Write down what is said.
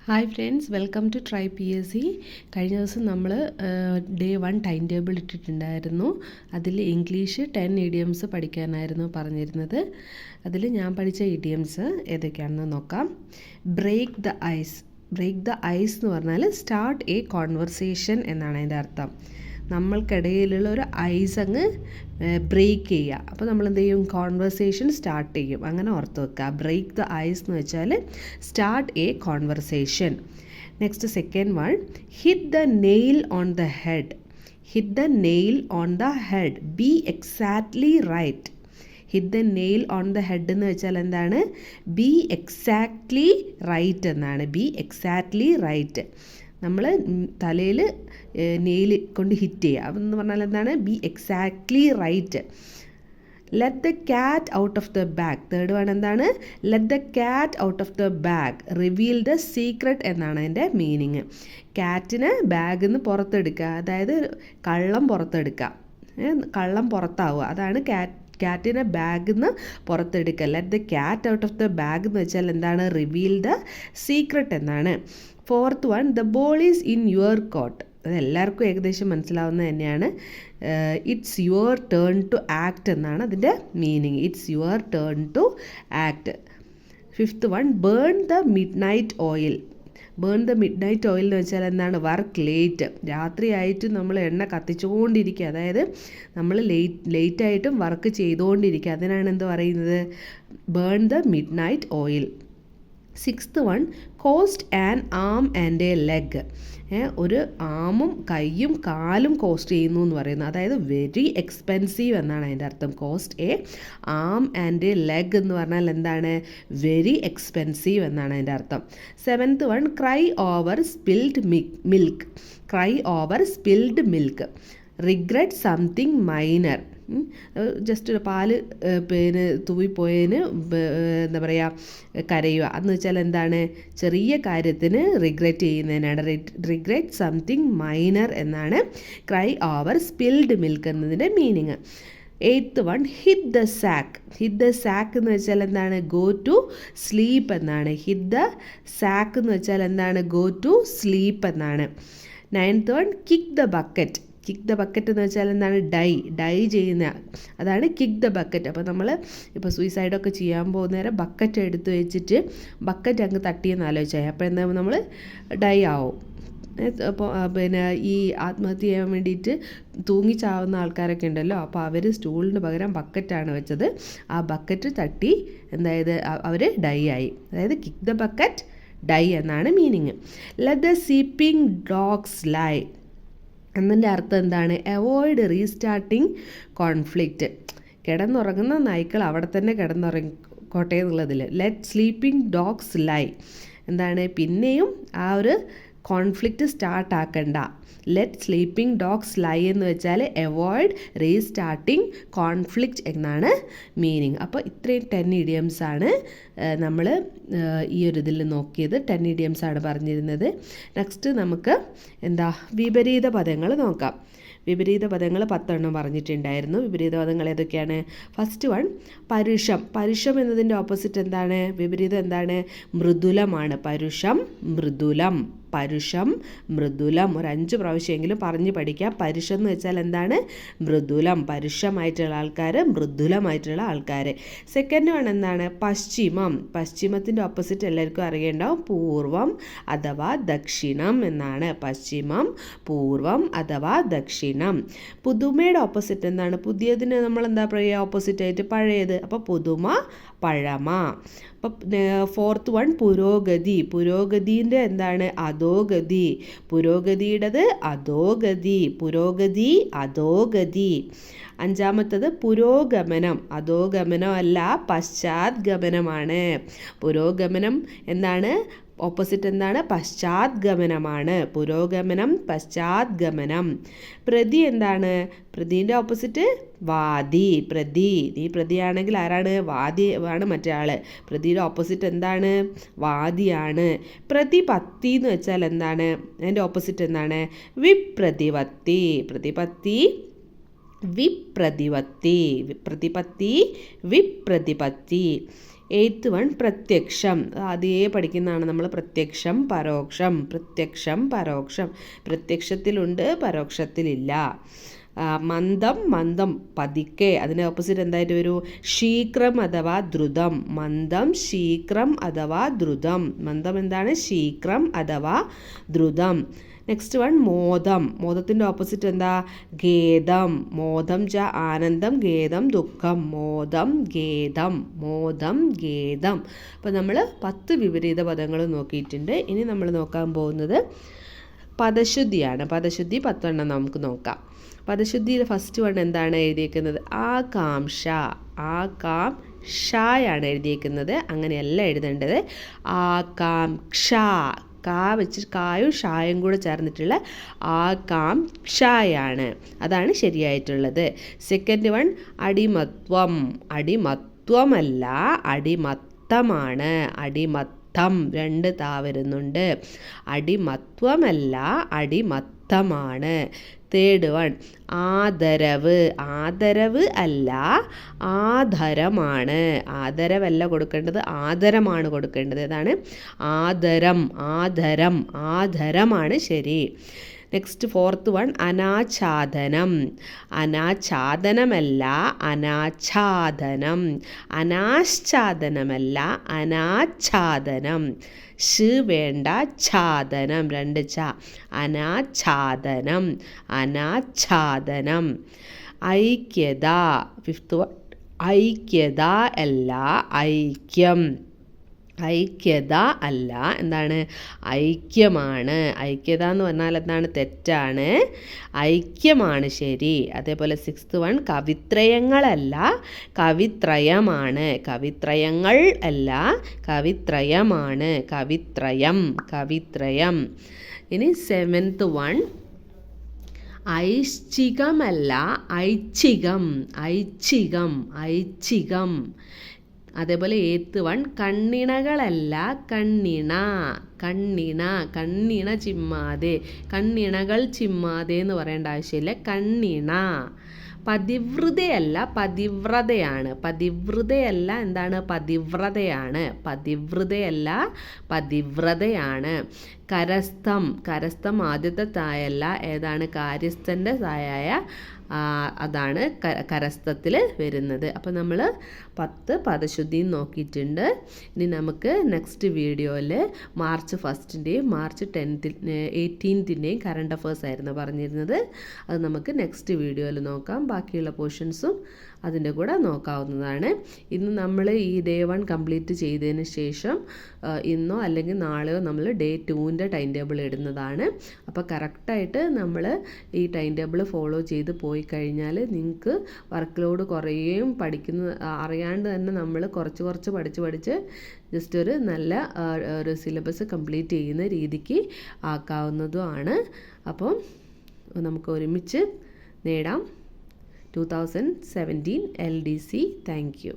Hi friends, welcome to try PSC. കഴിഞ്ഞ ദിവസം നമ്മൾ ഡേ 1 ടൈം ടേബിൾ ഇട്ടിട്ടുണ്ടായിരുന്നു. അതിൽ ഇംഗ്ലീഷ് 10 ഇഡിയംസ് പഠിക്കാനായിരുന്നു പറഞ്ഞിരുന്നത്. അതിൽ ഞാൻ പഠിച്ച ഇഡിയംസ് ഏതൊക്കെയാണെന്ന് നോക്കാം. Break the ice. Break the ice എന്ന് പറഞ്ഞാൽ സ്റ്റാർട്ട് എ കോൺവെർസേഷൻ എന്നാണ് അതിൻ്റെ അർത്ഥം. നമ്മൾക്കിടയിലുള്ള ഒരു ഐസ് അങ്ങ് ബ്രേക്ക് ചെയ്യുക. അപ്പോൾ നമ്മൾ എന്ത് ചെയ്യും? കോൺവെർസേഷൻ സ്റ്റാർട്ട് ചെയ്യും. അങ്ങനെ ഓർത്ത് വെക്കുക. ബ്രേക്ക് ദ ഐസ് എന്ന് വെച്ചാൽ start a conversation. Next second one, hit the nail on the head. Hit the nail on the head. Be exactly right. Hit the nail on the head എന്ന് വെച്ചാൽ എന്താണ്? Be exactly right എന്നാണ്. Be exactly right. നമ്മൾ തലയിൽ nail കൊണ്ട് hit ചെയ്യുക. അതെന്ന് പറഞ്ഞാൽ എന്താണ്? Be exactly right. Let the cat out of the bag. Third one എന്താണ്? Let the cat out of the bag. Reveal the secret എന്നാണ് അതിൻ്റെ മീനിങ്. ക്യാറ്റിനെ ബാഗിൽ നിന്ന് പുറത്തെടുക്കുക, അതായത് കള്ളം പുറത്തെടുക്കുക. കള്ളം പുറത്താവുക, അതാണ് ക്യാറ്റിനെ ബാഗിൽ നിന്ന് പുറത്തെടുക്കുക. Let the cat out of the bag എന്ന് വെച്ചാൽ എന്താണ്? റിവീൽ ദ സീക്രട്ട് എന്നാണ്. Fourth one, the ball is in your court. അത് എല്ലാവർക്കും ഏകദേശം മനസ്സിലാവുന്നത് തന്നെയാണ്. It's your turn to act എന്നാണ് അതിൻ്റെ meaning. It's your turn to act. Fifth one, burn the midnight oil. Burn the midnight oil എന്ന് വെച്ചാൽ എന്താണ്? Work late. രാത്രിയായിട്ട് നമ്മൾ എണ്ണ കത്തിച്ചുകൊണ്ടിരിക്കുക, അതായത് നമ്മൾ ലേറ്റായിട്ടും വർക്ക് ചെയ്തുകൊണ്ടിരിക്കുക. അതിനാണ് എന്ത് പറയുന്നത്? Burn the midnight oil. Sixth one, cost an arm and a leg. ഒരു ആമും കൈയും കാലും കോസ്റ്റ് ചെയ്യുന്നു എന്ന് പറയുന്നത്, അതായത് വെരി എക്സ്പെൻസീവ് എന്നാണ് അതിൻ്റെ അർത്ഥം. Cost a arm and a leg എന്ന് പറഞ്ഞാൽ എന്താണ്? വെരി എക്സ്പെൻസീവ് എന്നാണ് അതിൻ്റെ അർത്ഥം. Seventh one, cry over spilled milk. Cry over spilled milk. Regret something minor. Just ഒരു പാല് തൂവിപ്പോയതിന് എന്താ പറയുക, കരയുക എന്ന് വെച്ചാൽ എന്താണ്? ചെറിയ കാര്യത്തിന് റിഗ്രറ്റ് ചെയ്യുന്നതിനാണ്. റിഗ്രറ്റ് സംതിങ് മൈനർ എന്നാണ് ക്രൈ ഓവർ സ്പിൽഡ് മിൽക്ക് എന്നതിൻ്റെ meaning. Eighth one, hit the sack. Hit the sack എന്ന് വെച്ചാൽ എന്താണ്? ഗോ ടു സ്ലീപ്പ് എന്നാണ്. ഹിറ്റ് ദ സാക്ക് എന്ന് വെച്ചാൽ എന്താണ്? ഗോ ടു സ്ലീപ്പ് എന്നാണ്. Ninth one, kick the bucket. Kick the bucket എന്ന് വെച്ചാൽ എന്താണ്? ഡൈ ചെയ്യുന്ന, അതാണ് കിക്ക് ദ ബക്കറ്റ്. അപ്പോൾ നമ്മൾ ഇപ്പോൾ സൂയിസൈഡൊക്കെ ചെയ്യാൻ പോകുന്ന നേരം ബക്കറ്റ് എടുത്ത് വെച്ചിട്ട് ബക്കറ്റ് അങ്ങ് തട്ടിയെന്ന് ആലോചിച്ചാൽ അപ്പോൾ എന്താ? നമ്മൾ ഡൈ ആവും. അപ്പോൾ പിന്നെ ഈ ആത്മഹത്യ ചെയ്യാൻ വേണ്ടിയിട്ട് തൂങ്ങിച്ചാവുന്ന ആൾക്കാരൊക്കെ ഉണ്ടല്ലോ, അപ്പോൾ അവർ സ്റ്റൂളിന് പകരം ബക്കറ്റാണ് വെച്ചത്. ആ ബക്കറ്റ് തട്ടി എന്തായത്? അവർ ഡൈ ആയി. അതായത് കിക്ക് ദ ബക്കറ്റ്, ഡൈ എന്നാണ് meaning. Let the sleeping dogs lie എന്നതിൻ്റെ അർത്ഥം എന്താണ്? Avoid restarting conflict. കിടന്നുറങ്ങുന്ന നായ്ക്കൾ അവിടെ തന്നെ കിടന്നുറങ്ങിക്കോട്ടെ എന്നുള്ളതിൽ. ലെറ്റ് സ്ലീപ്പിംഗ് ഡോഗ്സ് ലൈ എന്താണ്? പിന്നെയും ആ ഒരു കോൺഫ്ലിക്റ്റ് സ്റ്റാർട്ടാക്കണ്ട. ലെറ്റ് സ്ലീപ്പിംഗ് ഡോഗ്സ് ലൈ എന്ന് വെച്ചാൽ അവോയ്ഡ് റീസ്റ്റാർട്ടിങ് കോൺഫ്ലിക്റ്റ് എന്നാണ് മീനിങ്. അപ്പോൾ ഇത്രയും 10 ഇഡിയംസ് ആണ് നമ്മൾ ഈ ഒരു ഇതിൽ നോക്കിയത്. 10 ഇഡിയംസ് ആണ് പറഞ്ഞിരുന്നത്. നെക്സ്റ്റ് നമുക്ക് വിപരീത പദങ്ങൾ നോക്കാം. വിപരീത പദങ്ങൾ 10 പറഞ്ഞിട്ടുണ്ടായിരുന്നു. വിപരീത പദങ്ങൾ ഏതൊക്കെയാണ്? First one, പരുഷം. പരുഷം എന്നതിൻ്റെ ഓപ്പോസിറ്റ് എന്താണ്? വിപരീതം എന്താണ്? മൃദുലമാണ്. പരുഷം, മൃദുലം. പരുഷം, മൃദുലം. ഒരു 5 പ്രാവശ്യമെങ്കിലും പറഞ്ഞ് പഠിക്കുക. പരുഷം എന്ന് വെച്ചാൽ എന്താണ്? മൃദുലം. പരുഷമായിട്ടുള്ള ആൾക്കാർ, മൃദുലമായിട്ടുള്ള ആൾക്കാർ. സെക്കൻഡ് വൺ എന്താണ്? പശ്ചിമം. പശ്ചിമത്തിൻ്റെ ഓപ്പോസിറ്റ് എല്ലാവർക്കും അറിയേണ്ടാവും. പൂർവം അഥവാ ദക്ഷിണം എന്നാണ്. പശ്ചിമം, പൂർവം അഥവാ ദക്ഷിണം. പുതുമയുടെ ഓപ്പോസിറ്റ് എന്താണ്? പുതിയതിന് നമ്മൾ എന്താ പറയുക? ഓപ്പോസിറ്റായിട്ട് പഴയത്. അപ്പോൾ പുതുമ, പഴമ. അപ്പം ഫോർത്ത് വൺ, പുരോഗതി. പുരോഗതിൻ്റെ എന്താണ്? അധോഗതി. പുരോഗതിയുടേത് അധോഗതി. പുരോഗതി, അധോഗതി. അഞ്ചാമത്തത് പുരോഗമനം. അധോഗമനം അല്ല, പശ്ചാത്ഗമനമാണ്. പുരോഗമനം എന്താണ്? ഓപ്പോസിറ്റ് എന്താണ്? പശ്ചാത്ഗമനമാണ്. പുരോഗമനം, പശ്ചാത്ഗമനം. പ്രതി എന്താണ്? പ്രതിൻ്റെ ഓപ്പോസിറ്റ് വാദി. പ്രതി. നീ പ്രതിയാണെങ്കിൽ ആരാണ്? വാദി ആണ് മറ്റേ ആൾ. പ്രതിയുടെ ഓപ്പോസിറ്റ് എന്താണ്? വാദിയാണ്. പ്രതിപത്തി എന്ന് വെച്ചാൽ എന്താണ്? അതിൻ്റെ ഓപ്പോസിറ്റ് എന്താണ്? വിപ്രതിപത്തി. പ്രതിപത്തി, വിപ്രതിപത്തി. പ്രതിപത്തി, വിപ്രതിപത്തി. 8th വൺ പ്രത്യക്ഷം. അതേ പഠിക്കുന്നതാണ് നമ്മൾ. പ്രത്യക്ഷം പരോക്ഷം, പ്രത്യക്ഷം പരോക്ഷം. പ്രത്യക്ഷത്തിലുണ്ട്, പരോക്ഷത്തിലില്ല. മന്ദം മന്ദം പതുക്കെ, അതിൻ്റെ ഓപ്പോസിറ്റ് എന്തായിട്ട് വരും? ശീഘ്രം അഥവാ ദ്രുതം. മന്ദം ശീഘ്രം അഥവാ ദ്രുതം. മന്ദം എന്താണ്? ശീഘ്രം അഥവാ ദ്രുതം. നെക്സ്റ്റ് വൺ മോദം. മോദത്തിൻ്റെ ഓപ്പോസിറ്റ് എന്താ? ഖേദം. മോദം ച ആനന്ദം, ഖേദം ദുഃഖം. മോദം ഖേദം, മോദം ഖേദം. അപ്പോൾ നമ്മൾ 10 വിപരീത പദങ്ങൾ നോക്കിയിട്ടുണ്ട്. ഇനി നമ്മൾ നോക്കാൻ പോകുന്നത് പദശുദ്ധിയാണ്. പദശുദ്ധി 10 നമുക്ക് നോക്കാം. പദശുദ്ധിയിൽ ഫസ്റ്റ് വൺ എന്താണ് എഴുതിയിരിക്കുന്നത്? ആകാംക്ഷ. ആകാംക്ഷയാണ് എഴുതിയിരിക്കുന്നത്. അങ്ങനെയല്ല എഴുതേണ്ടത്. ആകാംക്ഷ. കാ വെച്ച് കായും ഷായും കൂടെ ചേർന്നിട്ടുള്ള ആകാംക്ഷയാണ്. അതാണ് ശരിയായിട്ടുള്ളത്. Second one അടിമത്വം. അടിമത്വമല്ല, അടിമത്തമാണ്. അടിമത്തം 2 താ വരുന്നുണ്ട്. അടിമത്വമല്ല, അടിമത്തമാണ്. തേർഡ് വൺ ആദരവ്. ആദരവ് അല്ല, ആദരമാണ്. ആദരവല്ല കൊടുക്കേണ്ടത്, ആദരമാണ് കൊടുക്കേണ്ടത്. അതാണ് ആദരം. ആദരം, ആദരമാണ് ശരി. നെക്സ്റ്റ് ഫോർത്ത് വൺ അനാച്ഛാദനം. അനാച്ഛാദനമല്ല, അനാച്ഛാദനം. അനാശ്ചാദനമല്ല, അനാച്ഛാദനം. ഷ് വേണ്ട, ഛാദനം 2 ച. അനാച്ഛാദനം, അനാച്ഛാദനം. ഐക്യത. ഫിഫ്ത്ത് വൺ ഐക്യത അല്ല, ഐക്യം. ഐക്യത അല്ല, എന്താണ്? ഐക്യമാണ്. ഐക്യത എന്ന് പറഞ്ഞാൽ എന്താണ്? തെറ്റാണ്. ഐക്യമാണ് ശരി. അതേപോലെ സിക്സ്ത് വൺ കവിത്രയങ്ങളല്ല, കവിത്രയമാണ്. കവിത്രയങ്ങൾ അല്ല, കവിത്രയമാണ്. കവിത്രയം, കവിത്രയം. ഇനി സെവൻത്ത് വൺ ഐച്ഛികമല്ല, ഐച്ഛികം. ഐച്ഛികം, ഐച്ഛികം. അതേപോലെ 8th വൺ കണ്ണിണകളല്ല, കണ്ണിണ. കണ്ണിണ, കണ്ണിണ ചിമ്മാതെ. കണ്ണിണകൾ ചിമ്മാതെ എന്ന് പറയേണ്ട ആവശ്യമില്ല. കണ്ണിണ. പതിവ്രതയല്ല, പതിവ്രതയാണ്. പതിവ്രതയല്ല, എന്താണ്? പതിവ്രതയാണ്. പതിവ്രതയല്ല, പതിവ്രതയാണ്. കരസ്ഥം. കരസ്ഥം ആദ്യത്തെ തായല്ല, ഏതാണ്? കാര്യസ്ഥൻ്റെ തായായ അതാണ് കരസ്ഥത്തിൽ വരുന്നത്. അപ്പോൾ നമ്മൾ 10 പദശുദ്ധിയും നോക്കിയിട്ടുണ്ട്. ഇനി നമുക്ക് നെക്സ്റ്റ് വീഡിയോയിൽ മാർച്ച് 1ൻ്റെയും മാർച്ച് 18ൻ്റെയും കറണ്ട് അഫേഴ്സ് ആയിരുന്നു പറഞ്ഞിരുന്നത്. അത് നമുക്ക് നെക്സ്റ്റ് വീഡിയോയിൽ നോക്കാം. ബാക്കിയുള്ള പോർഷൻസും അതിൻ്റെ കൂടെ നോക്കാവുന്നതാണ്. ഇന്ന് നമ്മൾ ഈ ഡേ 1 കംപ്ലീറ്റ് ചെയ്തതിന് ശേഷം ഇന്നോ അല്ലെങ്കിൽ നാളെയോ നമ്മൾ ഡേ 2ൻ്റെ ടൈം ടേബിൾ ഇടുന്നതാണ്. അപ്പോൾ കറക്റ്റായിട്ട് നമ്മൾ ഈ ടൈം ടേബിൾ ഫോളോ ചെയ്ത് പോയി കഴിഞ്ഞാൽ നിങ്ങൾക്ക് വർക്ക് ലോഡ് കുറയുകയും അറിയാണ്ട് തന്നെ നമ്മൾ കുറച്ച് പഠിച്ച് ജസ്റ്റ് ഒരു നല്ല ഒരു സിലബസ് കംപ്ലീറ്റ് ചെയ്യുന്ന രീതിക്ക് ആക്കാവുന്നതുമാണ്. അപ്പം നമുക്ക് ഒരുമിച്ച് നേടാം 2017 LDC. Thank you.